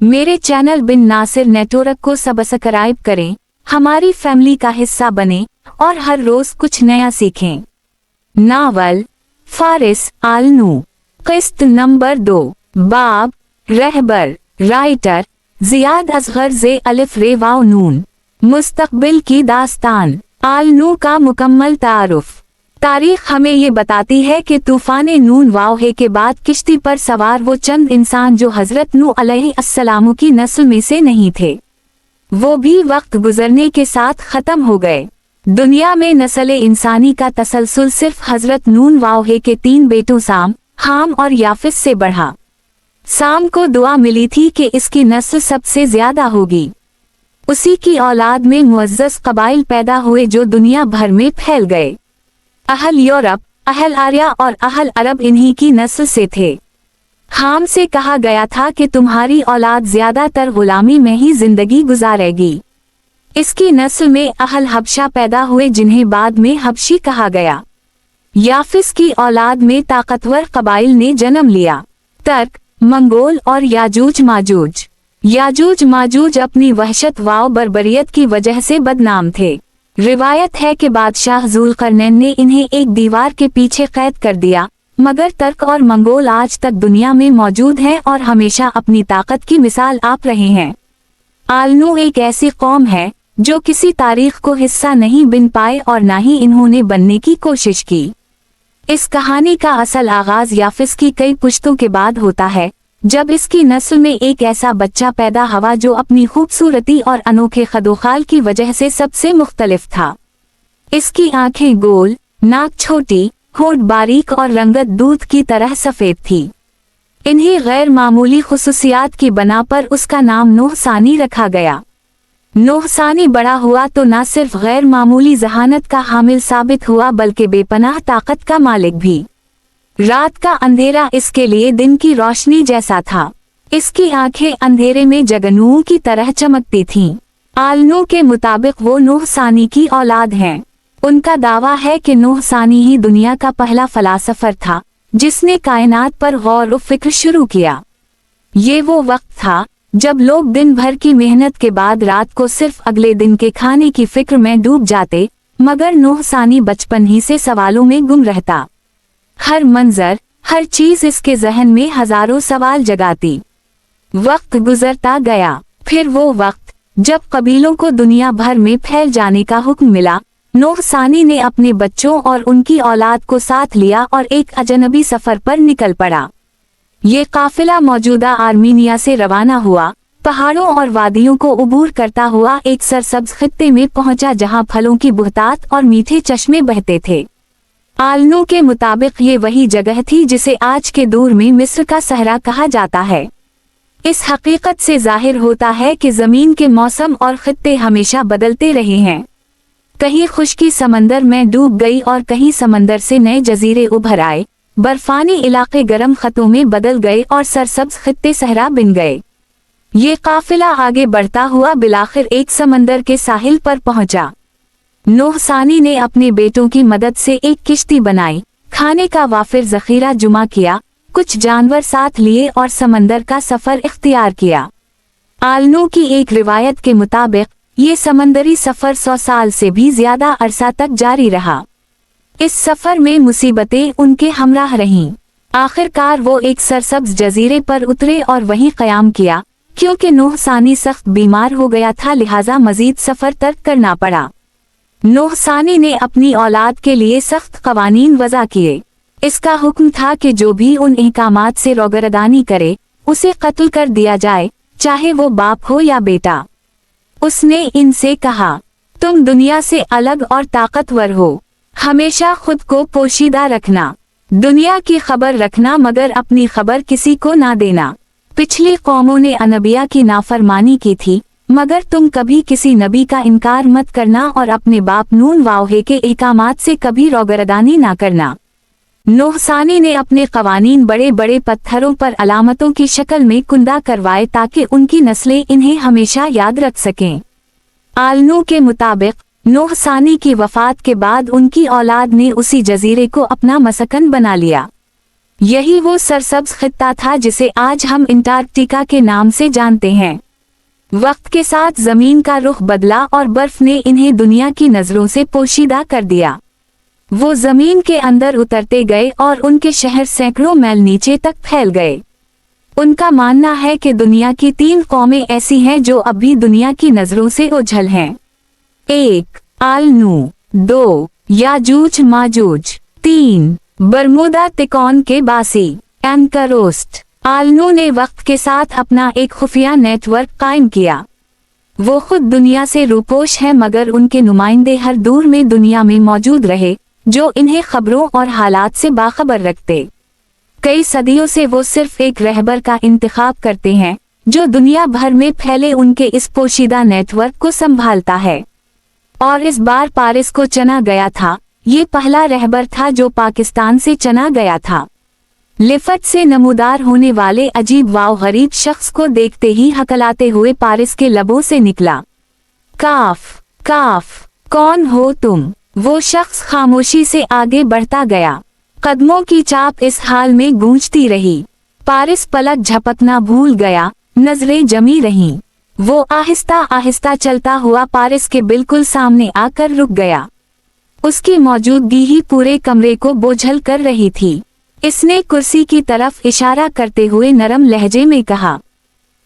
मेरे चैनल बिन नासिर नेटवर्क को सब्सक्राइब करें, हमारी फैमिली का हिस्सा बने और हर रोज कुछ नया सीखें। नावल फारिस आल-नू, किस्त नंबर 2, बाब रहबर, राइटर जियाद असगर जे अलिफ रे वाव नून। मुस्तकबिल की दास्तान। आल-नू का मुकम्मल तारुफ। तारीख हमें ये बताती है कि तूफान नून वाहे के बाद किश्ती पर सवार वो चंद इंसान जो हजरत नूह अलैहिस्सलाम की नस्ल में से नहीं थे, वो भी वक्त गुजरने के साथ खत्म हो गए। दुनिया में नस्ल इंसानी का तसलसल सिर्फ हजरत नून वाहे के 3 बेटों साम, हाम और याफिस से बढ़ा। साम को दुआ मिली थी कि इसकी नस्ल सबसे ज्यादा होगी। उसी की औलाद में मुअज़्ज़ज़ कबाइल पैदा हुए जो दुनिया भर में फैल गए। अहल यूरोप, अहल आर्या और अहल अरब इन्हीं की नस्ल से थे। हाम से कहा गया था कि तुम्हारी औलाद ज्यादातर गुलामी में ही जिंदगी गुजारेगी। इसकी नस्ल में अहल हबशा पैदा हुए जिन्हें बाद में हबशी कहा गया। याफिस की औलाद में ताकतवर कबाइल ने जन्म लिया, तर्क, मंगोल और याजूज माजूज। याजूज माजूज अपनी वहशत व बर्बरियत की वजह से बदनाम थे। रिवायत है कि बादशाह ज़ुल्करनैन ने इन्हें एक दीवार के पीछे कैद कर दिया, मगर तर्क और मंगोल आज तक दुनिया में मौजूद हैं और हमेशा अपनी ताकत की मिसाल आप रहे हैं। आल-नू एक ऐसी कौम है जो किसी तारीख को हिस्सा नहीं बन पाए और न ही इन्होंने बनने की कोशिश की। इस कहानी का असल आगाज याफिस की कई पुश्तों के बाद होता है, जब इसकी नस्ल में एक ऐसा बच्चा पैदा हुआ जो अपनी खूबसूरती और अनोखे खदोखाल की वजह से सबसे मुख्तलिफ था। इसकी आंखें गोल, नाक छोटी, होंठ बारीक और रंगत दूध की तरह सफेद थी। इन्हें गैर मामूली खुसूसियात की बना पर उसका नाम नूह सानी रखा गया। नूह सानी बड़ा हुआ तो न सिर्फ गैर मामूली जहानत का हामिल साबित हुआ बल्कि बेपनाह ताकत का मालिक भी। रात का अंधेरा इसके लिए दिन की रोशनी जैसा था। इसकी आंखें अंधेरे में जगनुओं की तरह चमकती थीं। आल-नू के मुताबिक वो नूह सानी की औलाद हैं। उनका दावा है कि नूह सानी ही दुनिया का पहला फलासफर था जिसने कायनात पर गौर व फिक्र शुरू किया। ये वो वक्त था जब लोग दिन भर की मेहनत के बाद रात को सिर्फ अगले दिन के खाने की फिक्र में डूब जाते, मगर नूह सानी बचपन ही से सवालों में गुम रहता। हर मंजर, हर चीज इसके जहन में हजारों सवाल जगाती। वक्त गुजरता गया। फिर वो वक्त जब कबीलों को दुनिया भर में फैल जाने का हुक्म मिला, नूह सानी ने अपने बच्चों और उनकी औलाद को साथ लिया और एक अजनबी सफर पर निकल पड़ा। ये काफिला मौजूदा आर्मीनिया से रवाना हुआ, पहाड़ों और वादियों को उबूर करता हुआ एक सरसब्ज खित्ते में पहुंचा जहां फलों की बुहतात और मीठे चश्मे बहते थे। आल-नू के मुताबिक ये वही जगह थी जिसे आज के दौर में मिस्र का सहरा कहा जाता है। इस हकीकत से जाहिर होता है कि जमीन के मौसम और खित्ते हमेशा बदलते रहे हैं। कहीं खुश्की समंदर में डूब गई और कहीं समंदर से नए जजीरे उभर आए, बर्फानी इलाके गर्म खतों में बदल गए और सरसब्ज खित्ते सहरा बन गए। ये काफिला आगे बढ़ता हुआ बिलाखिर एक समंदर के साहिल पर पहुंचा। नूह सानी ने अपने बेटों की मदद से एक किश्ती बनाई, खाने का वाफिर जखीरा जुमा किया, कुछ जानवर साथ लिए और समंदर का सफर इख्तियार किया। आल-नू की एक रिवायत के मुताबिक ये समंदरी सफर 100 साल से भी ज्यादा अरसा तक जारी रहा। इस सफर में मुसीबतें उनके हमराह रहीं। आखिरकार वो एक सरसब्ज जजीरे पर उतरे और वहीं क़याम किया। क्योंकि नूह सानी सख्त बीमार हो गया था, लिहाजा मजीद सफर तर्क करना पड़ा। नूह सानी ने अपनी औलाद के लिए सख्त कवानीन वज़ा किए। इसका हुक्म था कि जो भी उन अहकामात से रोगरदानी करे उसे कत्ल कर दिया जाए, चाहे वो बाप हो या बेटा। उसने इनसे कहा, तुम दुनिया से अलग और ताकतवर हो, हमेशा खुद को पोशीदा रखना, दुनिया की खबर रखना मगर अपनी खबर किसी को ना देना। पिछली कौमों ने अनबिया की नाफरमानी की थी, मगर तुम कभी किसी नबी का इनकार मत करना और अपने बाप नून वाहे के अहकामात से कभी रोगरदानी ना करना। नूह सानी ने अपने कवानीन बड़े बड़े पत्थरों पर अलामतों की शक्ल में कुंदा करवाए ताकि उनकी नस्लें इन्हें हमेशा याद रख सकें। आल-नू के मुताबिक नूह सानी की वफात के बाद उनकी औलाद ने उसी जजीरे को अपना मसकन बना लिया। यही वो सरसब्ज खित्ता था जिसे आज हम अंटार्कटिका के नाम से जानते हैं। वक्त के साथ जमीन का रुख बदला और बर्फ ने इन्हें दुनिया की नजरों से पोशीदा कर दिया। वो जमीन के अंदर उतरते गए और उनके शहर सैकड़ों मील नीचे तक फैल गए। उनका मानना है कि दुनिया की 3 कौमें ऐसी हैं जो अब भी दुनिया की नजरों से ओझल हैं। 1. आल-नू, 2. याजूज माजूज, 3. बरमूदा तिकोन के बासी, एंकरोस्ट। आल-नू ने वक्त के साथ अपना एक खुफिया नेटवर्क कायम किया। वो खुद दुनिया से रूपोश है, मगर उनके नुमाइंदे हर दूर में दुनिया में मौजूद रहे जो इन्हें खबरों और हालात से बाखबर रखते। कई सदियों से वो सिर्फ एक रहबर का इंतखाब करते हैं जो दुनिया भर में फैले उनके इस पोशीदा नेटवर्क को संभालता है। और इस बार पारिस को चुना गया था। ये पहला रहबर था जो पाकिस्तान से चुना गया था। लिफट से नमूदार होने वाले अजीब वाव गरीब शख्स को देखते ही हकलाते हुए पारिस के लबों से निकला, काफ काफ, कौन हो तुम? वो शख्स खामोशी से आगे बढ़ता गया। कदमों की चाप इस हाल में गूंजती रही। पारिस पलक झपकना भूल गया, नजरें जमी रहीं। वो आहिस्ता आहिस्ता चलता हुआ पारिस के बिल्कुल सामने आकर रुक गया। उसकी मौजूदगी ही पूरे कमरे को बोझल कर रही थी। इसने कुर्सी की तरफ इशारा करते हुए नरम लहजे में कहा,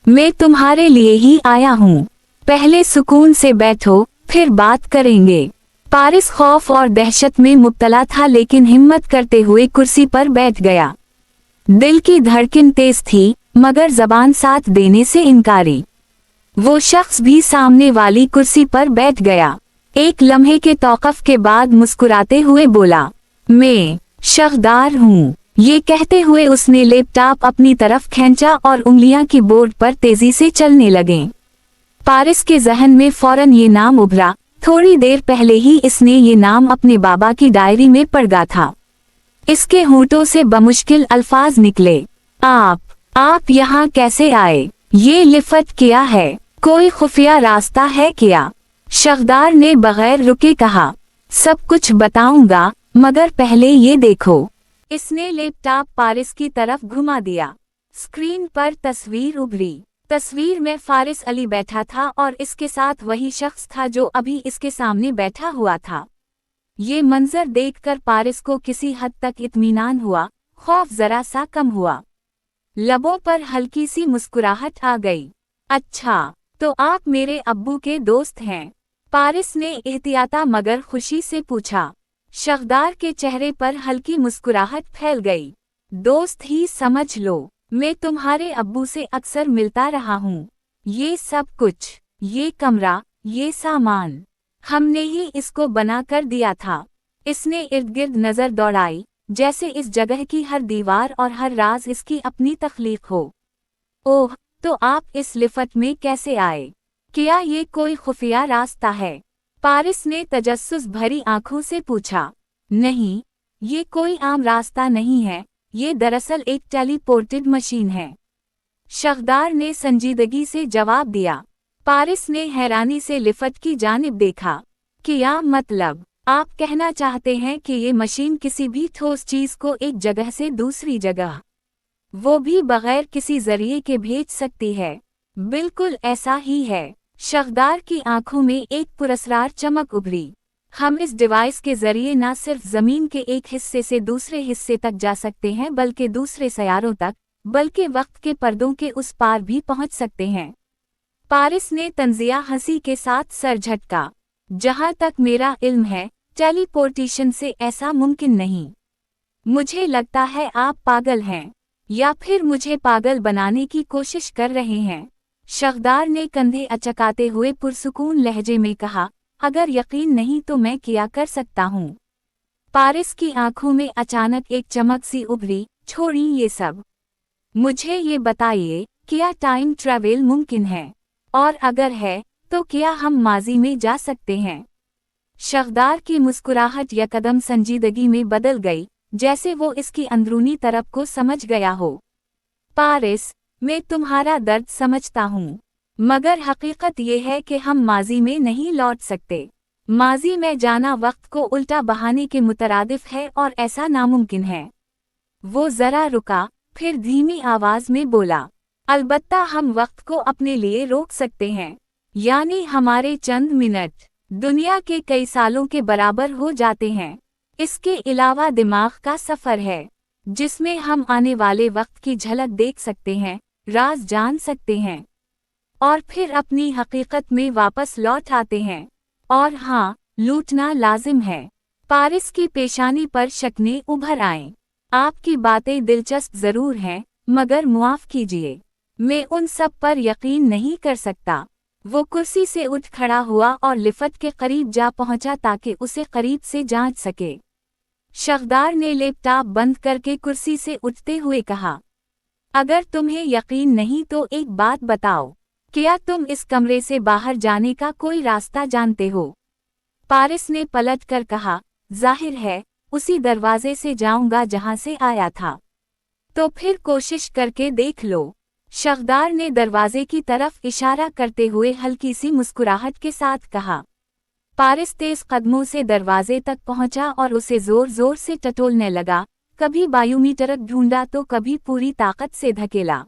मैं तुम्हारे लिए ही आया हूँ। पहले सुकून से बैठो, फिर बात करेंगे। पारिस खौफ और दहशत में मुब्तला था, लेकिन हिम्मत करते हुए कुर्सी पर बैठ गया। दिल की धड़कन तेज थी, मगर जबान साथ देने से इनकारी। वो शख्स भी सामने वाली कुर्सी पर बैठ गया। एक लम्हे के तौक़ुफ़ के बाद मुस्कुराते हुए बोला, मैं शख्दार हूँ। ये कहते हुए उसने लैपटॉप अपनी तरफ खींचा और उंगलियां कीबोर्ड पर तेजी से चलने लगें। पारिस के जहन में फौरन ये नाम उभरा। थोड़ी देर पहले ही इसने ये नाम अपने बाबा की डायरी में पढ़ा था। इसके होंठों से बमुश्किल अल्फाज निकले, आप यहाँ कैसे आए? ये लिफट क्या है? कोई खुफिया रास्ता है क्या? शख्दार ने बगैर रुके कहा, सब कुछ बताऊंगा, मगर पहले ये देखो। इसने लैपटॉप पारिस की तरफ घुमा दिया। स्क्रीन पर तस्वीर उभरी। तस्वीर में फारिस अली बैठा था और इसके साथ वही शख्स था जो अभी इसके सामने बैठा हुआ था। ये मंजर देखकर पारिस को किसी हद तक इत्मीनान हुआ, खौफ जरा सा कम हुआ। लबों पर हल्की सी मुस्कुराहट आ गई। अच्छा, तो आप मेरे अब्बू के दोस्त हैं? पारिस ने एहतियाता मगर खुशी से पूछा। शख्दार के चेहरे पर हल्की मुस्कुराहट फैल गई। दोस्त ही समझ लो, मैं तुम्हारे अब्बू से अक्सर मिलता रहा हूँ। ये सब कुछ, ये कमरा, ये सामान, हमने ही इसको बना कर दिया था। इसने इर्द गिर्द नजर दौड़ाई, जैसे इस जगह की हर दीवार और हर राज इसकी अपनी तख्लीक हो। ओह, तो आप इस लिफट में कैसे आए? क्या ये कोई खुफिया रास्ता है? पारिस ने तजस्सुस भरी आंखों से पूछा। नहीं, ये कोई आम रास्ता नहीं है, ये दरअसल एक टेलीपोर्टेड मशीन है। शख्दार ने संजीदगी से जवाब दिया। पारिस ने हैरानी से लिफट की जानिब देखा। क्या मतलब? आप कहना चाहते हैं कि ये मशीन किसी भी ठोस चीज को एक जगह से दूसरी जगह, वो भी बगैर किसी जरिए के भेज सकती है? बिल्कुल ऐसा ही है। शख्दार की आंखों में एक पुरस्रार चमक उभरी। हम इस डिवाइस के जरिए न सिर्फ जमीन के एक हिस्से से दूसरे हिस्से तक जा सकते हैं, बल्कि दूसरे सयारों तक, बल्कि वक्त के पर्दों के उस पार भी पहुंच सकते हैं। पारिस ने तंजिया हंसी के साथ सर झटका। जहां तक मेरा इल्म है, टेलीपोर्टेशन से ऐसा मुमकिन नहीं। मुझे लगता है आप पागल हैं, या फिर मुझे पागल बनाने की कोशिश कर रहे हैं। शख्दार ने कंधे अचकाते हुए पुरसुकून लहजे में कहा, अगर यकीन नहीं तो मैं क्या कर सकता हूँ। पारिस की आंखों में अचानक एक चमक सी उभरी। छोड़िए ये सब, मुझे ये बताइए, क्या टाइम ट्रैवल मुमकिन है? और अगर है, तो क्या हम माजी में जा सकते हैं? शख्दार की मुस्कुराहट यकदम संजीदगी में बदल गई, जैसे वो इसकी अंदरूनी तरफ को समझ गया हो। पारिस, मैं तुम्हारा दर्द समझता हूँ, मगर हकीकत ये है कि हम माजी में नहीं लौट सकते। माजी में जाना वक्त को उल्टा बहाने के मुतरादिफ है और ऐसा नामुमकिन है। वो जरा रुका, फिर धीमी आवाज में बोला, अलबत्ता हम वक्त को अपने लिए रोक सकते हैं, यानी हमारे चंद मिनट दुनिया के कई सालों के बराबर हो जाते हैं। इसके अलावा दिमाग का सफर है, जिसमें हम आने वाले वक्त की झलक देख सकते हैं, राज जान सकते हैं और फिर अपनी हकीकत में वापस लौट आते हैं। और हाँ, लूटना लाजिम है। पारिस की पेशानी पर शक्नें उभर आएं। आपकी बातें दिलचस्प जरूर हैं, मगर मुआफ कीजिए, मैं उन सब पर यकीन नहीं कर सकता। वो कुर्सी से उठ खड़ा हुआ और लिफट के करीब जा पहुंचा ताकि उसे करीब से जांच सके। शख्दार ने लैपटॉप बंद करके कुर्सी से उठते हुए कहा, अगर तुम्हें यकीन नहीं तो एक बात बताओ, क्या तुम इस कमरे से बाहर जाने का कोई रास्ता जानते हो? पारिस ने पलट कर कहा, जाहिर है, उसी दरवाजे से जाऊंगा जहां से आया था। तो फिर कोशिश करके देख लो। शख्दार ने दरवाजे की तरफ इशारा करते हुए हल्की सी मुस्कुराहट के साथ कहा। पारिस तेज कदमों से दरवाजे तक पहुंचा और उसे जोर जोर से टटोलने लगा, कभी बायोमीटर ढूंढा तो कभी पूरी ताकत से धकेला,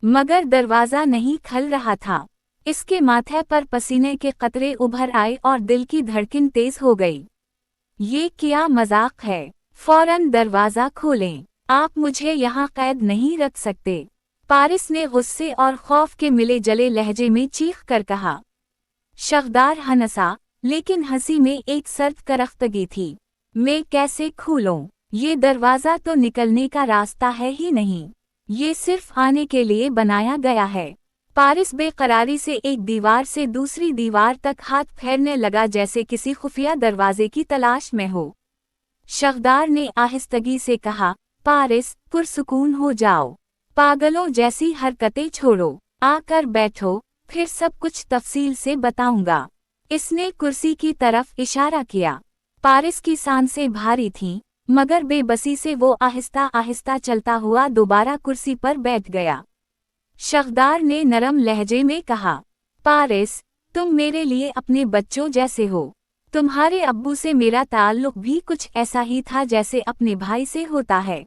मगर दरवाजा नहीं खुल रहा था। इसके माथे पर पसीने के कतरे उभर आए और दिल की धड़कन तेज हो गई। ये क्या मजाक है? फौरन दरवाजा खोलें, आप मुझे यहाँ कैद नहीं रख सकते, पारिस ने गुस्से और खौफ के मिले जले लहजे में चीख कर कहा। शख्दार हंसा, लेकिन हंसी में एक सर्द करख्तगी थी। मैं कैसे खोलूं? ये दरवाजा तो निकलने का रास्ता है ही नहीं, ये सिर्फ आने के लिए बनाया गया है। पारिस बेकरारी से एक दीवार से दूसरी दीवार तक हाथ फेरने लगा, जैसे किसी खुफिया दरवाजे की तलाश में हो। शख्दार ने आहिस्तगी से कहा, पारिस, पुरसुकून हो जाओ, पागलों जैसी हरकतें छोड़ो, आकर बैठो, फिर सब कुछ तफसील से बताऊंगा। इसने कुर्सी की तरफ इशारा किया। पारिस की सांसें भारी थीं, मगर बेबसी से वो आहिस्ता आहिस्ता चलता हुआ दोबारा कुर्सी पर बैठ गया। शख्दार ने नरम लहजे में कहा, पारिस, तुम मेरे लिए अपने बच्चों जैसे हो। तुम्हारे अब्बू से मेरा ताल्लुक भी कुछ ऐसा ही था जैसे अपने भाई से होता है।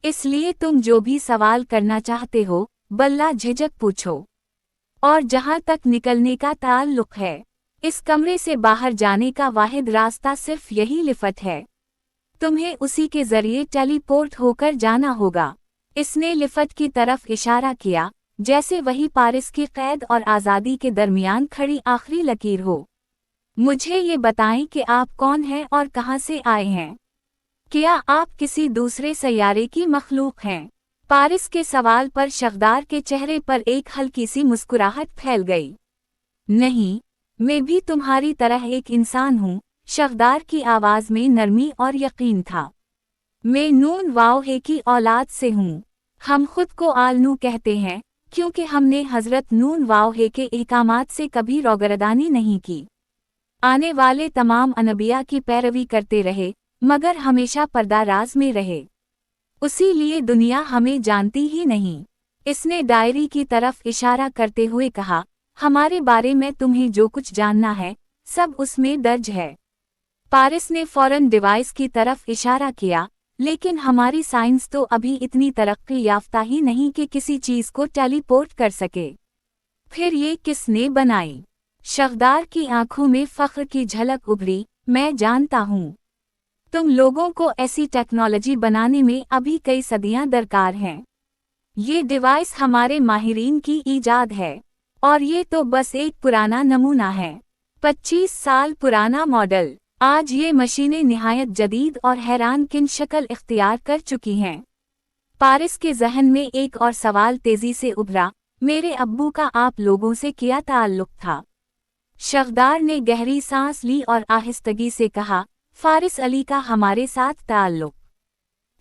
इसलिए तुम जो भी सवाल करना चाहते हो, बल्ला झिझक पूछो। और जहां तक निकलने का ताल्लुक है, इस कमरे से बाहर जाने का वाहिद रास्ता सिर्फ यही लिफट है। तुम्हें उसी के जरिए टेलीपोर्ट होकर जाना होगा। इसने लिफट की तरफ इशारा किया, जैसे वही पारिस की कैद और आज़ादी के दरमियान खड़ी आखिरी लकीर हो। मुझे ये बताएं कि आप कौन हैं और कहां से आए हैं। क्या आप किसी दूसरे सैयारे की मखलूक हैं? पारिस के सवाल पर शख्दार के चेहरे पर एक हल्की सी मुस्कुराहट फैल गई। नहीं, मैं भी तुम्हारी तरह एक इंसान हूँ, शख्दार की आवाज में नरमी और यकीन था। मैं नून वाओहे की औलाद से हूँ। हम खुद को आल-नू कहते हैं, क्योंकि हमने हजरत नून वाओहे के अहकामात से कभी रोगरदानी नहीं की। आने वाले तमाम अनबिया की पैरवी करते रहे, मगर हमेशा पर्दाराज में रहे। उसी लिए दुनिया हमें जानती ही नहीं। इसने डायरी की तरफ इशारा करते हुए कहा, हमारे बारे में तुम्हें जो कुछ जानना है, सब उसमें दर्ज है। पारिस ने फौरन डिवाइस की तरफ इशारा किया, लेकिन हमारी साइंस तो अभी इतनी तरक्की याफ्ता ही नहीं कि किसी चीज को टेलीपोर्ट कर सके। फिर ये किसने बनाई? शख्दार की आंखों में फख्र की झलक उभरी। मैं जानता हूँ। तुम लोगों को ऐसी टेक्नोलॉजी बनाने में अभी कई सदियां दरकार हैं। ये डिवाइस हमारे माहिरीन की ईजाद है, और ये तो बस एक पुराना नमूना है। 25 साल पुराना मॉडल। आज ये मशीनें निहायत जदीद और हैरान किन शक्ल इख्तियार कर चुकी हैं। पारिस के जहन में एक और सवाल तेजी से उभरा, मेरे अब्बू का आप लोगों से क्या ताल्लुक था? शख्दार ने गहरी सांस ली और आहिस्तगी से कहा, फारिस अली का हमारे साथ ताल्लुक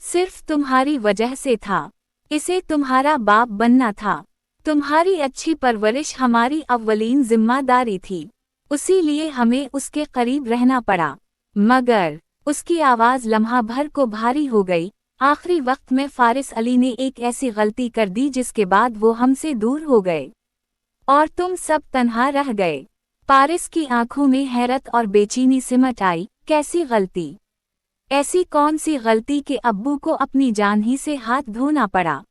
सिर्फ तुम्हारी वजह से था। इसे तुम्हारा बाप बनना था। तुम्हारी अच्छी परवरिश हमारी अव्वलीन जिम्मेदारी थी, उसी लिए हमें उसके करीब रहना पड़ा। मगर उसकी आवाज़ लम्हा भर को भारी हो गई। आखिरी वक्त में फारिस अली ने एक ऐसी गलती कर दी जिसके बाद वो हमसे दूर हो गए और तुम सब तन्हा रह गए। पारिस की आंखों में हैरत और बेचैनी सिमट आई। कैसी गलती? ऐसी कौन सी गलती कि अब्बू को अपनी जान ही से हाथ धोना पड़ा।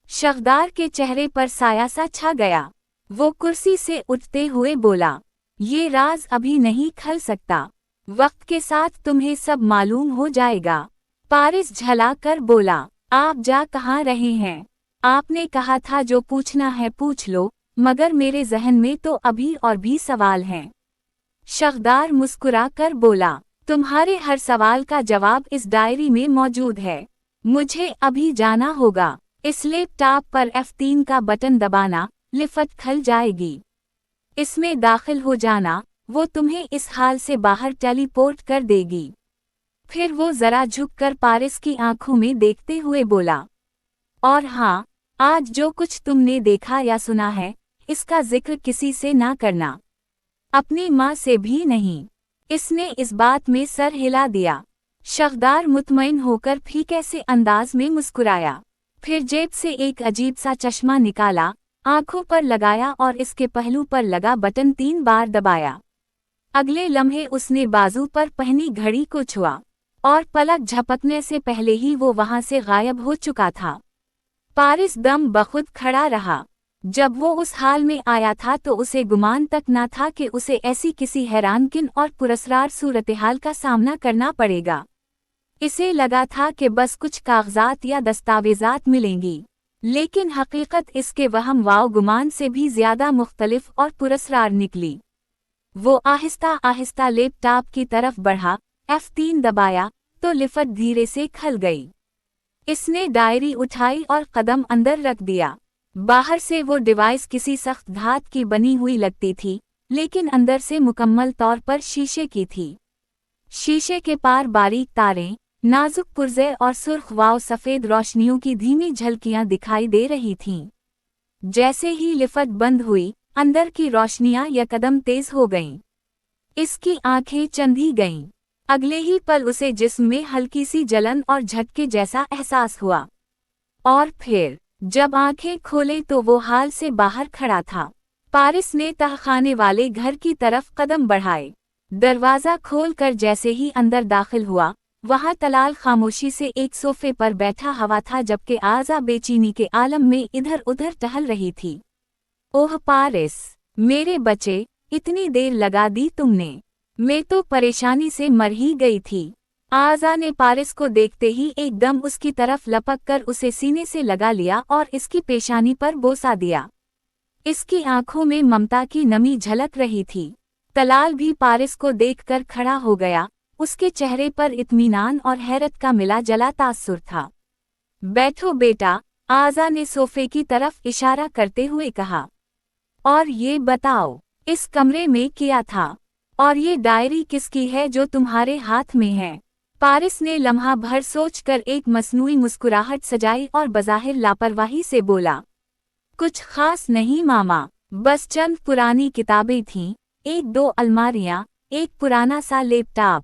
शगदार के चेहरे पर साया सा छा गया। वो कुर्सी से उठते हुए बोला, ये राज अभी नहीं खल सकता, वक्त के साथ तुम्हें सब मालूम हो जाएगा। पारिस झला कर बोला, आप जा कहाँ रहे हैं? आपने कहा था जो पूछना है पूछ लो, मगर मेरे जहन में तो अभी और भी सवाल हैं। शगदार मुस्कुरा कर बोला, तुम्हारे हर सवाल का जवाब इस डायरी में मौजूद है। मुझे अभी जाना होगा। इस लैपटॉप पर F3 का बटन दबाना, लिफ्ट खुल जाएगी। इसमें दाखिल हो जाना, वो तुम्हें इस हाल से बाहर टेलीपोर्ट कर देगी। फिर वो जरा झुककर पारिस की आंखों में देखते हुए बोला, और हाँ, आज जो कुछ तुमने देखा या सुना है, इसका जिक्र किसी से ना करना, अपनी माँ से भी नहीं। इसने इस बात में सर हिला दिया। शगदार मुतमईन होकर फीके से अंदाज में मुस्कुराया, फिर जेब से एक अजीब सा चश्मा निकाला, आंखों पर लगाया और इसके पहलू पर लगा बटन 3 बार दबाया। अगले लम्हे उसने बाजू पर पहनी घड़ी को छुआ, और पलक झपकने से पहले ही वो वहां से गायब हो चुका था। पारिस दम बखुद खड़ा रहा। जब वो उस हाल में आया था तो उसे गुमान तक न था कि उसे ऐसी किसी हैरानकिन और पुरस्रार सूरत-ए-हाल का सामना करना पड़ेगा। इसे लगा था कि बस कुछ कागजात या दस्तावेजात मिलेंगी, लेकिन हकीकत इसके वहम वाव गुमान से भी ज्यादा मुख्तलिफ और पुरस्रार निकली। वो आहिस्ता आहिस्ता लैपटॉप की तरफ बढ़ा, F3 दबाया तो लिफ्ट धीरे से खुल गई। इसने डायरी उठाई और कदम अंदर रख दिया। बाहर से वो डिवाइस किसी सख्त धात की बनी हुई लगती थी, लेकिन अंदर से मुकम्मल तौर पर शीशे की थी। शीशे के पार बारीक तारें, नाजुक पुर्जे और सुर्ख वाव सफ़ेद रोशनियों की धीमी झलकियां दिखाई दे रही थीं। जैसे ही लिफ्ट बंद हुई, अंदर की रोशनियां यकदम तेज हो गईं। इसकी आंखें चंधी गईं। अगले ही पल उसे जिस्म में हल्की सी जलन और झटके जैसा एहसास हुआ। और फिर जब आंखें खोले तो वो हाल से बाहर खड़ा था। पारिस ने तहखाने वाले घर की तरफ कदम बढ़ाए। दरवाज़ा खोलकर जैसे ही अंदर दाखिल हुआ, वहाँ तलाल खामोशी से एक सोफे पर बैठा हुआ था, जबकि आज़ा बेचैनी के आलम में इधर उधर टहल रही थी। ओह पारिस, मेरे बच्चे, इतनी देर लगा दी तुमने। मैं तो परेशानी से मर ही गई थी। आज़ा ने पारिस को देखते ही एकदम उसकी तरफ लपक कर उसे सीने से लगा लिया और इसकी पेशानी पर बोसा दिया। इसकी आंखों में ममता की नमी झलक रही थी। तलाल भी पारिस को देखकर खड़ा हो गया। उसके चेहरे पर इत्मीनान और हैरत का मिला जला तासुर था। बैठो बेटा, आज़ा ने सोफे की तरफ इशारा करते हुए कहा। और ये बताओ, इस कमरे में क्या था? और ये डायरी किसकी है जो तुम्हारे हाथ में है? पारिस ने लम्हा भर सोचकर एक मसनूई मुस्कुराहट सजाई और बज़ाहिर लापरवाही से बोला, कुछ खास नहीं मामा, बस चंद पुरानी किताबें थीं, 1-2 अलमारियां, एक पुराना सा लैपटॉप,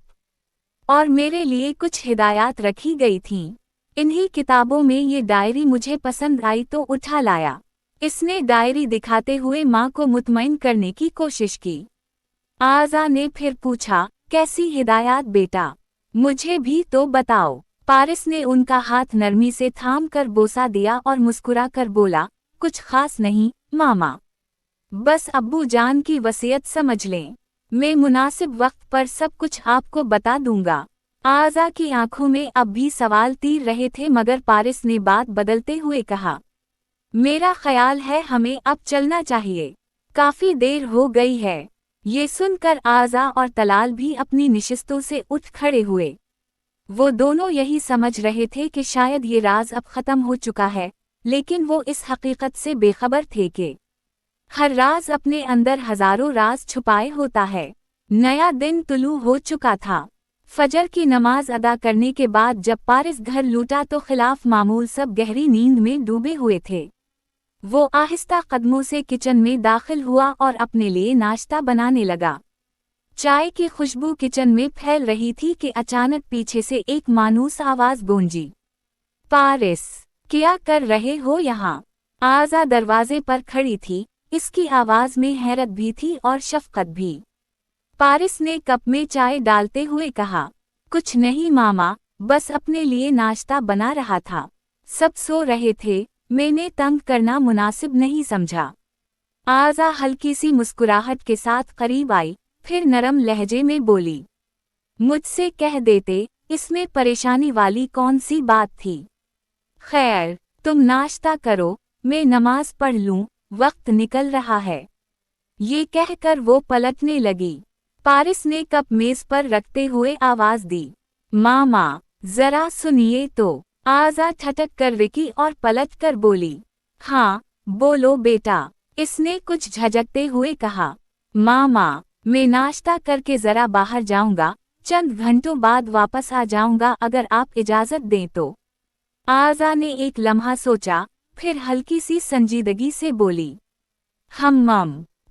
और मेरे लिए कुछ हिदायत रखी गई थीं। इन्हीं किताबों में ये डायरी मुझे पसंद आई तो उठा लाया। इसने डायरी दिखाते हुए माँ को मुतमईन करने की कोशिश की। आज़ा ने फिर पूछा, कैसी हिदायत बेटा? मुझे भी तो बताओ। पारिस ने उनका हाथ नरमी से थाम कर बोसा दिया और मुस्कुरा कर बोला, कुछ खास नहीं मामा, बस अब्बू जान की वसीयत समझ लें। मैं मुनासिब वक्त पर सब कुछ आपको बता दूंगा। आज़ा की आंखों में अब भी सवाल तीर रहे थे, मगर पारिस ने बात बदलते हुए कहा, मेरा ख्याल है हमें अब चलना चाहिए, काफी देर हो गई है। ये सुनकर आज़ा और तलाल भी अपनी निशिस्तों से उठ खड़े हुए। वो दोनों यही समझ रहे थे कि शायद ये राज अब खत्म हो चुका है, लेकिन वो इस हकीकत से बेखबर थे कि हर राज अपने अंदर हजारों राज छुपाए होता है। नया दिन तुलू हो चुका था। फजर की नमाज अदा करने के बाद जब पारिस घर लूटा तो खिलाफ मामूल सब गहरी नींद में डूबे हुए थे। वो आहिस्ता कदमों से किचन में दाखिल हुआ और अपने लिए नाश्ता बनाने लगा। चाय की खुशबू किचन में फैल रही थी कि अचानक पीछे से एक मानूस आवाज गूंजी, पारिस, क्या कर रहे हो यहाँ? आज़ा दरवाजे पर खड़ी थी। इसकी आवाज में हैरत भी थी और शफकत भी। पारिस ने कप में चाय डालते हुए कहा, कुछ नहीं मामा, बस अपने लिए नाश्ता बना रहा था। सब सो रहे थे, मैंने तंग करना मुनासिब नहीं समझा। आज़ा हल्की सी मुस्कुराहट के साथ करीब आई, फिर नरम लहजे में बोली, मुझसे कह देते, इसमें परेशानी वाली कौन सी बात थी। खैर, तुम नाश्ता करो, मैं नमाज पढ़ लूं, वक्त निकल रहा है। ये कहकर वो पलटने लगी। पारिस ने कप मेज पर रखते हुए आवाज दी, मामा, जरा सुनिए तो। आज़ा ठटक कर रुकी और पलट कर बोली, हाँ, बोलो बेटा। इसने कुछ झिझकते हुए कहा, मामा, मैं नाश्ता करके जरा बाहर जाऊंगा, चंद घंटों बाद वापस आ जाऊंगा अगर आप इजाजत दें तो। आज़ा ने एक लम्हा सोचा, फिर हल्की सी संजीदगी से बोली,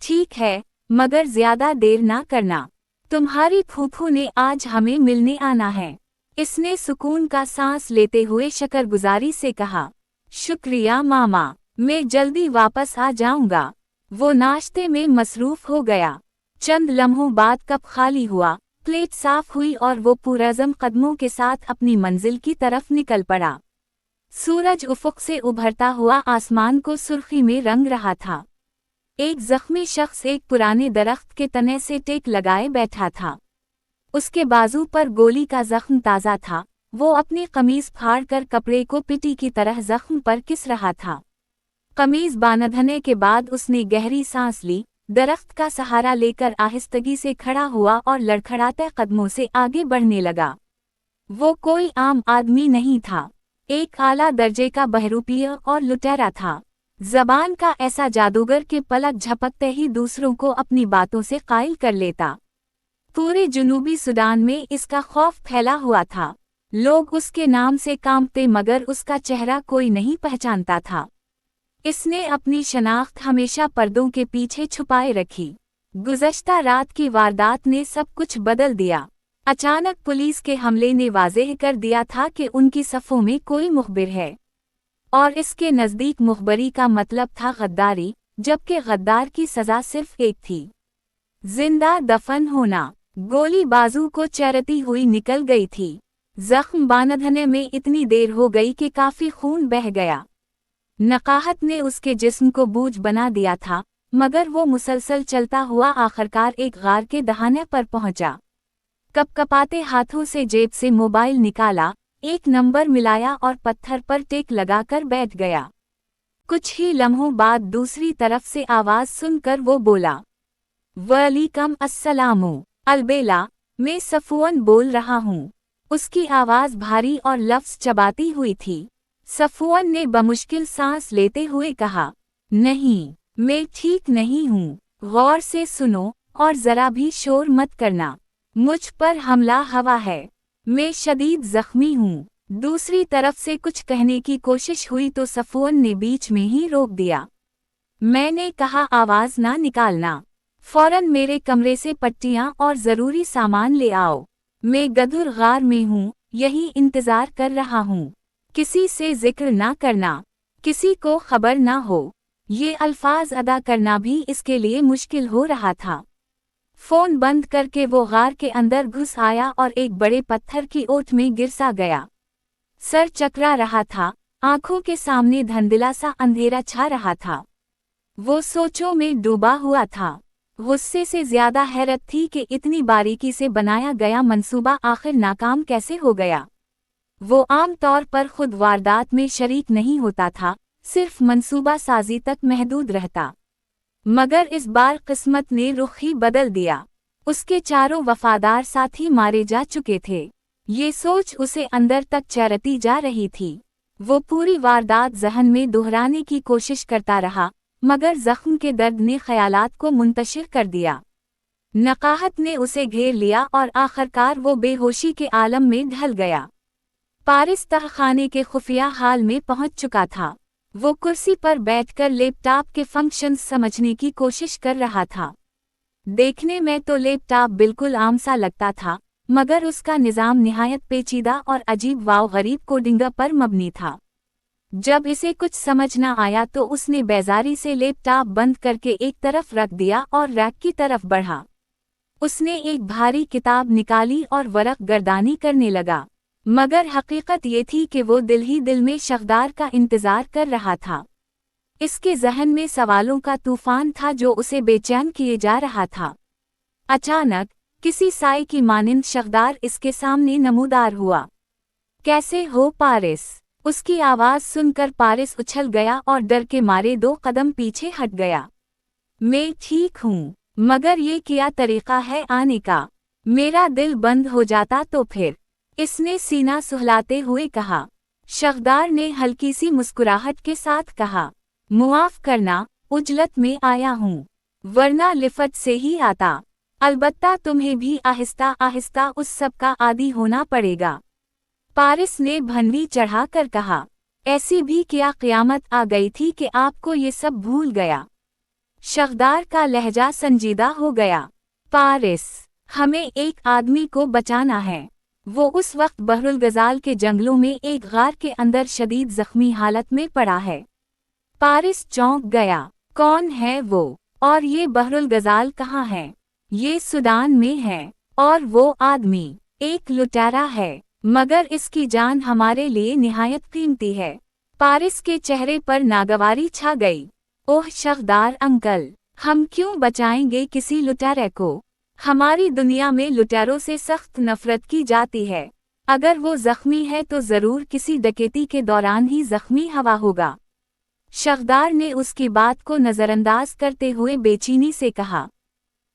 ठीक है, मगर ज्यादा देर ना करना। तुम्हारी फूफू ने आज हमें मिलने आना है। इसने सुकून का सांस लेते हुए शुक्रगुजारी से कहा, शुक्रिया मामा, मैं जल्दी वापस आ जाऊंगा। वो नाश्ते में मसरूफ हो गया। चंद लम्हों बाद कप खाली हुआ, प्लेट साफ हुई और वो पुरअज़म कदमों के साथ अपनी मंजिल की तरफ निकल पड़ा। सूरज उफ़ुक़ से उभरता हुआ आसमान को सुर्खी में रंग रहा था। एक जख्मी शख्स एक पुराने दरख्त के तने से टेक लगाए बैठा था। उसके बाजू पर गोली का जख्म ताज़ा था। वो अपनी कमीज फाड़कर कपड़े को पिटी की तरह जख्म पर किस रहा था। कमीज बांधने के बाद उसने गहरी सांस ली, दरख्त का सहारा लेकर आहिस्तगी से खड़ा हुआ और लड़खड़ाते कदमों से आगे बढ़ने लगा। वो कोई आम आदमी नहीं था, एक आला दर्जे का बहरूपिया और लुटेरा था। ज़बान का ऐसा जादूगर कि पलक झपकते ही दूसरों को अपनी बातों से कायल कर लेता। पूरे जुनूबी सूडान में इसका खौफ फैला हुआ था। लोग उसके नाम से कांपते मगर उसका चेहरा कोई नहीं पहचानता था। इसने अपनी शनाख्त हमेशा पर्दों के पीछे छुपाए रखी। गुज़श्ता रात की वारदात ने सब कुछ बदल दिया। अचानक पुलिस के हमले ने वाज़ेह कर दिया था कि उनकी सफ़ों में कोई मुखबिर है, और इसके नज़दीक मुखबरी का मतलब था गद्दारी, जबकि गद्दार की सज़ा सिर्फ एक थी, जिंदा दफन होना। गोली बाजू को चरती हुई निकल गई थी। जख्म बांधने में इतनी देर हो गई कि काफ़ी खून बह गया। नकाहत ने उसके जिस्म को बूझ बना दिया था, मगर वो मुसलसल चलता हुआ आखिरकार एक गार के दहाने पर पहुंचा। कपकपाते हाथों से जेब से मोबाइल निकाला, एक नंबर मिलाया और पत्थर पर टेक लगाकर बैठ गया। कुछ ही लम्हों बाद दूसरी तरफ से आवाज सुनकर वो बोला, वालेकुम अस्सलाम, अलबेला, मैं सफुवन बोल रहा हूँ। उसकी आवाज भारी और लफ्ज़ चबाती हुई थी। सफुवन ने बमुश्किल सांस लेते हुए कहा, नहीं, मैं ठीक नहीं हूँ। गौर से सुनो और जरा भी शोर मत करना। मुझ पर हमला हवा है, मैं शदीद जख्मी हूँ। दूसरी तरफ से कुछ कहने की कोशिश हुई तो सफुवन ने बीच में ही रोक दिया। मैंने कहा आवाज ना निकालना, फौरन मेरे कमरे से पट्टियाँ और ज़रूरी सामान ले आओ। मैं गधुर गार में हूँ, यही इंतज़ार कर रहा हूँ। किसी से जिक्र ना करना, किसी को खबर ना हो। ये अल्फाज अदा करना भी इसके लिए मुश्किल हो रहा था। फ़ोन बंद करके वो गार के अंदर घुस आया और एक बड़े पत्थर की ओट में गिर सा गया। सर चकरा रहा था, आंखों के सामने धुंधला सा अंधेरा छा रहा था। वो सोचों में डूबा हुआ था। गुस्से से ज्यादा हैरत थी कि इतनी बारीकी से बनाया गया मंसूबा आखिर नाकाम कैसे हो गया। वो आम तौर पर खुद वारदात में शरीक नहीं होता था, सिर्फ मंसूबा साजी तक महदूद रहता। मगर इस बार किस्मत ने रुख ही बदल दिया। उसके चारों वफादार साथी मारे जा चुके थे। ये सोच उसे अंदर तक चरती जा रही थी। वो पूरी वारदात ज़हन में दोहराने की कोशिश करता रहा, मगर जख्म के दर्द ने ख्यालात को मुंतशिर कर दिया। नकाहत ने उसे घेर लिया और आखिरकार वो बेहोशी के आलम में ढल गया। पारिस तहखाने के खुफिया हाल में पहुंच चुका था। वो कुर्सी पर बैठकर लैपटॉप के फंक्शंस समझने की कोशिश कर रहा था। देखने में तो लैपटॉप बिल्कुल आम सा लगता था, मगर उसका निज़ाम निहायत पेचीदा और अजीब वाव गरीब कोडिंग पर मबनी था। जब इसे कुछ समझ न आया तो उसने बेजारी से लैपटॉप बंद करके एक तरफ रख दिया और रैक की तरफ बढ़ा। उसने एक भारी किताब निकाली और वरक गर्दानी करने लगा, मगर हकीकत ये थी कि वो दिल ही दिल में शख्दार का इंतजार कर रहा था। इसके जहन में सवालों का तूफान था जो उसे बेचैन किए जा रहा था। अचानक किसी साए की मानिंद शख्दार इसके सामने नमूदार हुआ। कैसे हो पारिस? उसकी आवाज सुनकर पारिस उछल गया और डर के मारे 2 कदम पीछे हट गया। मैं ठीक हूँ, मगर ये क्या तरीका है आने का? मेरा दिल बंद हो जाता तो फिर? इसने सीना सुहलाते हुए कहा। शख्दार ने हल्की सी मुस्कुराहट के साथ कहा, मुआफ करना, उजलत में आया हूँ, वरना लिफट से ही आता। अलबत्ता तुम्हें भी आहिस्ता आहिस्ता उस सब का आदी होना पड़ेगा। पारिस ने भनवी चढ़ाकर कहा, ऐसी भी क्या क़यामत आ गई थी कि आपको ये सब भूल गया? शख्दार का लहजा संजीदा हो गया। पारिस, हमें एक आदमी को बचाना है। वो उस वक्त बहरुल गजाल के जंगलों में एक गार के अंदर शदीद जख्मी हालत में पड़ा है। पारिस चौंक गया। कौन है वो? और ये बहरुल गजाल कहाँ है? ये सूडान में है। और वो आदमी एक लुटेरा है, मगर इसकी जान हमारे लिए निहायत कीमती है। पारिस के चेहरे पर नागवारी छा गई। ओह शख्दार अंकल, हम क्यों बचाएंगे किसी लुटेरे को? हमारी दुनिया में लुटेरों से सख्त नफरत की जाती है। अगर वो जख्मी है तो जरूर किसी डकैती के दौरान ही जख्मी हुआ होगा। शख्दार ने उसकी बात को नजरअंदाज करते हुए बेचैनी से कहा,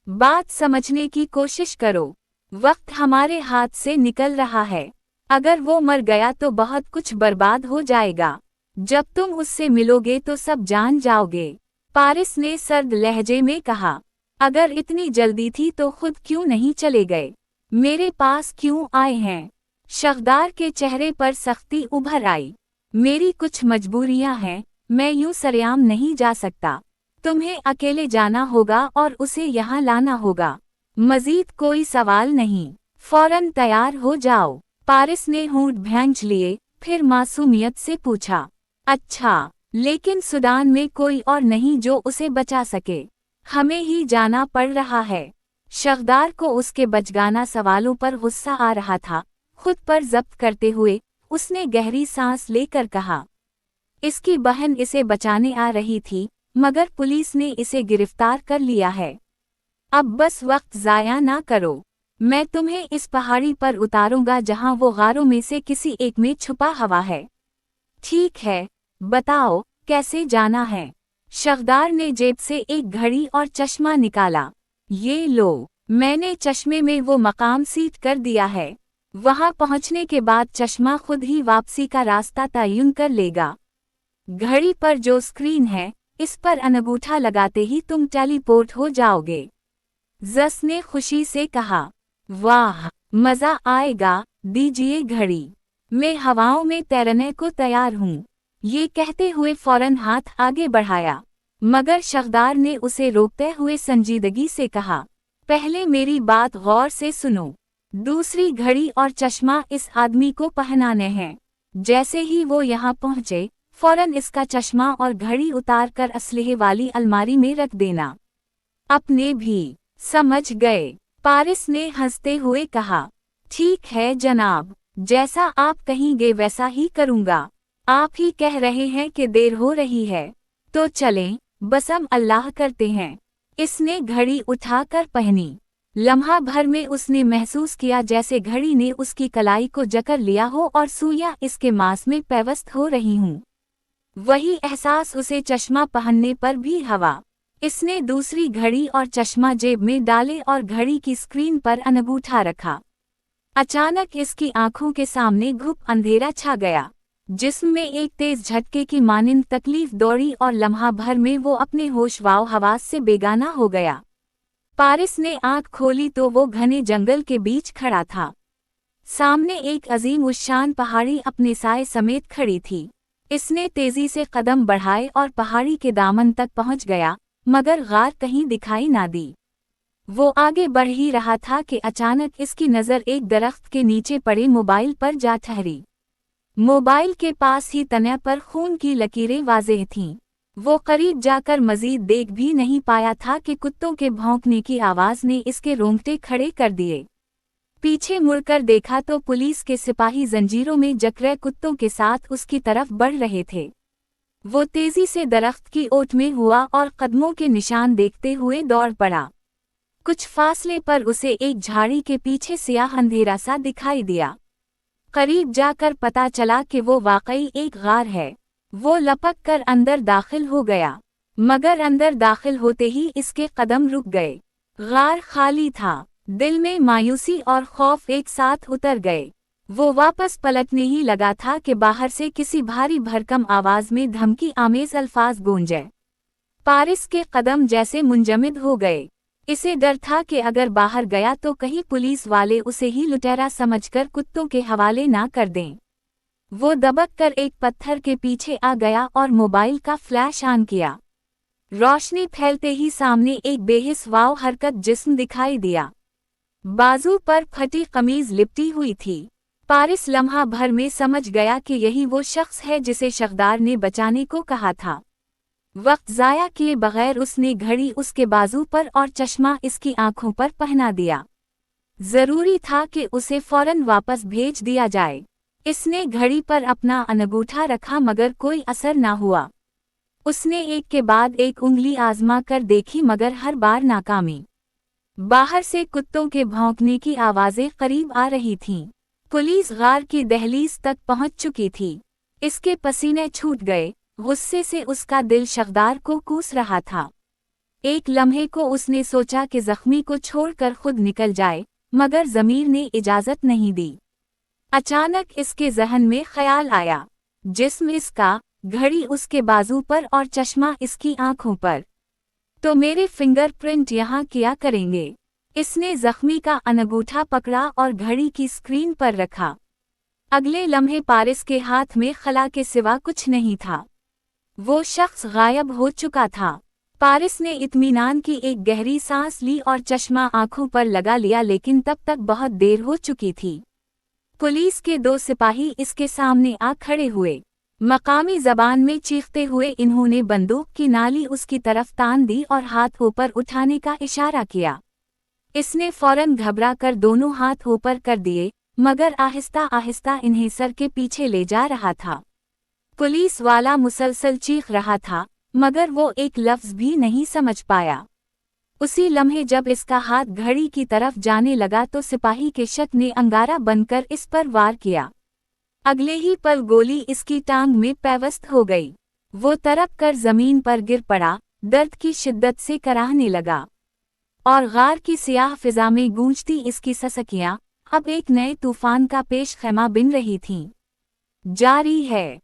बात समझने की कोशिश करो। वक्त हमारे हाथ से निकल रहा है। अगर वो मर गया तो बहुत कुछ बर्बाद हो जाएगा। जब तुम उससे मिलोगे तो सब जान जाओगे। पारिस ने सर्द लहजे में कहा, अगर इतनी जल्दी थी तो खुद क्यों नहीं चले गए? मेरे पास क्यों आए हैं? शख्दार के चेहरे पर सख्ती उभर आई। मेरी कुछ मजबूरियां हैं, मैं यूं सरेआम नहीं जा सकता। तुम्हें अकेले जाना होगा और उसे यहाँ लाना होगा। मजीद कोई सवाल नहीं, फौरन तैयार हो जाओ। पारिस ने होंठ भैंच लिए, फिर मासूमियत से पूछा, अच्छा, लेकिन सूडान में कोई और नहीं जो उसे बचा सके? हमें ही जाना पड़ रहा है। शख्दार को उसके बचगाना सवालों पर गुस्सा आ रहा था। खुद पर जब्त करते हुए उसने गहरी सांस लेकर कहा, इसकी बहन इसे बचाने आ रही थी, मगर पुलिस ने इसे गिरफ्तार कर लिया है। अब बस वक्त ज़ाया ना करो। मैं तुम्हें इस पहाड़ी पर उतारूंगा जहां वो गारों में से किसी एक में छुपा हुआ है। ठीक है, बताओ कैसे जाना है? शख्दार ने जेब से एक घड़ी और चश्मा निकाला। ये लो, मैंने चश्मे में वो मकाम सीट कर दिया है। वहां पहुंचने के बाद चश्मा खुद ही वापसी का रास्ता तयन कर लेगा। घड़ी पर जो स्क्रीन है, इस पर अंगूठा लगाते ही तुम टेलीपोर्ट हो जाओगे। जस ने खुशी से कहा, वाह, मजा आएगा, दीजिए घड़ी, मैं हवाओं में तैरने को तैयार हूँ। ये कहते हुए फौरन हाथ आगे बढ़ाया, मगर शख्दार ने उसे रोकते हुए संजीदगी से कहा, पहले मेरी बात गौर से सुनो। दूसरी घड़ी और चश्मा इस आदमी को पहनाने हैं। जैसे ही वो यहाँ पहुँचे, फौरन इसका चश्मा और घड़ी उतार कर असलहे वाली अलमारी में रख देना। अपने भी समझ गए? पारिस ने हंसते हुए कहा, ठीक है जनाब, जैसा आप कहेंगे वैसा ही करूँगा। आप ही कह रहे हैं कि देर हो रही है, तो चलें, बसम अल्लाह करते हैं। इसने घड़ी उठाकर पहनी। लम्हा भर में उसने महसूस किया जैसे घड़ी ने उसकी कलाई को जकड़ लिया हो और सुइयां इसके मांस में पैवस्त हो रही हूँ। वही एहसास उसे चश्मा पहनने पर भी हुआ। इसने दूसरी घड़ी और चश्मा जेब में डाले और घड़ी की स्क्रीन पर अंगूठा रखा। अचानक इसकी आंखों के सामने घुप अंधेरा छा गया, जिस्म में एक तेज झटके की मानिंद तकलीफ दौड़ी और लम्हा भर में वो अपने होश वाव हवास से बेगाना हो गया। पारिस ने आंख खोली तो वो घने जंगल के बीच खड़ा था। सामने एक अजीम उश्शान पहाड़ी अपने साए समेत खड़ी थी। इसने तेजी से कदम बढ़ाए और पहाड़ी के दामन तक पहुंच गया, मगर गार कहीं दिखाई ना दी। वो आगे बढ़ ही रहा था कि अचानक इसकी नज़र एक दरख्त के नीचे पड़े मोबाइल पर जा ठहरी। मोबाइल के पास ही तने पर खून की लकीरें वाज़ेह थीं। वो करीब जाकर मजीद देख भी नहीं पाया था कि कुत्तों के भौंकने की आवाज ने इसके रोंगटे खड़े कर दिए। पीछे मुड़कर देखा तो पुलिस के सिपाही जंजीरों में जकड़े कुत्तों के साथ उसकी तरफ बढ़ रहे थे। वो तेजी से दरख्त की ओट में हुआ और कदमों के निशान देखते हुए दौड़ पड़ा। कुछ फासले पर उसे एक झाड़ी के पीछे सियाह अंधेरा सा दिखाई दिया। करीब जाकर पता चला कि वो वाकई एक गार है। वो लपक कर अंदर दाखिल हो गया, मगर अंदर दाखिल होते ही इसके कदम रुक गए। गार खाली था। दिल में मायूसी और खौफ एक साथ उतर गए। वो वापस पलटने ही लगा था कि बाहर से किसी भारी भरकम आवाज में धमकी आमेज अल्फाज गूंजे। पारिस के कदम जैसे मुंजमद हो गए। इसे डर था कि अगर बाहर गया तो कहीं पुलिस वाले उसे ही लुटेरा समझकर कुत्तों के हवाले ना कर दें। वो दबक कर एक पत्थर के पीछे आ गया और मोबाइल का फ्लैश ऑन किया। रोशनी फैलते ही सामने एक बेहिस वाव हरकत जिस्म दिखाई दिया। बाजू पर फटी कमीज लिपटी हुई थी। पारिस लम्हा भर में समझ गया कि यही वो शख्स है जिसे शख्दार ने बचाने को कहा था। वक्त जाया किए बगैर उसने घड़ी उसके बाजू पर और चश्मा इसकी आंखों पर पहना दिया। जरूरी था कि उसे फौरन वापस भेज दिया जाए। इसने घड़ी पर अपना अंगूठा रखा मगर कोई असर ना हुआ। उसने एक के बाद एक उंगली आजमा कर देखी मगर हर बार नाकामी। बाहर से कुत्तों के भौंकने की आवाजें करीब आ रही थीं। पुलिस गार की दहलीज तक पहुंच चुकी थी। इसके पसीने छूट गए। गुस्से से उसका दिल शख्दार को कूस रहा था। एक लम्हे को उसने सोचा कि जख्मी को छोड़कर खुद निकल जाए, मगर ज़मीर ने इजाज़त नहीं दी। अचानक इसके जहन में ख्याल आया, जिस्म इसका, घड़ी उसके बाजू पर और चश्मा इसकी आंखों पर, तो मेरे फिंगरप्रिंट यहाँ किया करेंगे। इसने जख्मी का अंगूठा पकड़ा और घड़ी की स्क्रीन पर रखा। अगले लम्हे पारिस के हाथ में खला के सिवा कुछ नहीं था। वो शख्स गायब हो चुका था। पारिस ने इत्मीनान की एक गहरी सांस ली और चश्मा आंखों पर लगा लिया, लेकिन तब तक बहुत देर हो चुकी थी। पुलिस के 2 सिपाही इसके सामने आ खड़े हुए। मकामी जबान में चीखते हुए इन्होंने बंदूक की नाली उसकी तरफ तान दी और हाथ ऊपर उठाने का इशारा किया। इसने फौरन घबरा कर दोनों हाथ ऊपर कर दिए, मगर आहिस्ता आहिस्ता इन्हें सर के पीछे ले जा रहा था। पुलिस वाला मुसलसल चीख रहा था, मगर वो एक लफ्ज भी नहीं समझ पाया। उसी लम्हे जब इसका हाथ घड़ी की तरफ जाने लगा तो सिपाही के शक ने अंगारा बनकर इस पर वार किया। अगले ही पल गोली इसकी टांग में पैवस्त हो गई। वो तड़प कर जमीन पर गिर पड़ा, दर्द की शिद्दत से कराहने लगा, और गार की सियाह फिजा में गूंजती इसकी ससकियां अब एक नए तूफान का पेश खैमा बिन रही थीं। जारी है।